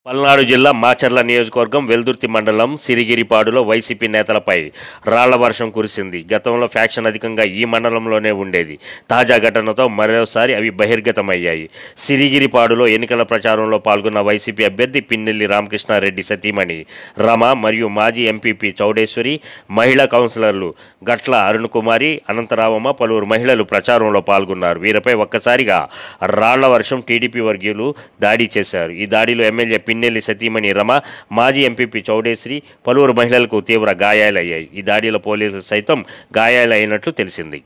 పల్నాడు జిల్లా మాచర్ల నియోజకవర్గం వెల్దుర్తి మండలం సిరిగిరిపాడులో వైసీపీ నేతలపై రాళ్ల వర్షం కురిసింది. గతంలో ఫ్యాక్షన్ అధికంగా ఈ మండలంలోనే ఉండేది. తాజా ఘటనతో మరోసారి అవి బహిర్గతమయ్యాయి. సిరిగిరిపాడులో ఎన్నికల ప్రచారంలో పాల్గొన్న వైసీపీ అభ్యర్థి పిన్నెల్లి రామకృష్ణారెడ్డి సతీమణి రమ మరియు మాజీ ఎంపీపీ చౌడేశ్వరి, మహిళా కౌన్సిలర్లు గట్ల అరుణకుమారి, అనంతరావమ్మ, పలువురు మహిళలు ప్రచారంలో పాల్గొన్నారు. వీరిపై ఒక్కసారిగా రాళ్ల వర్షం టీడీపీ వర్గీయులు దాడి చేశారు. ఈ దాడిలో ఎమ్మెల్యే పిన్నెల్లి సతీమణి రమ, మాజీ ఎంపీపీ చౌడేశ్వరి, పలువురు మహిళలకు తీవ్ర గాయాలయ్యాయి. ఈ దాడిలో పోలీసులు సైతం గాయాలైనట్లు తెలిసింది.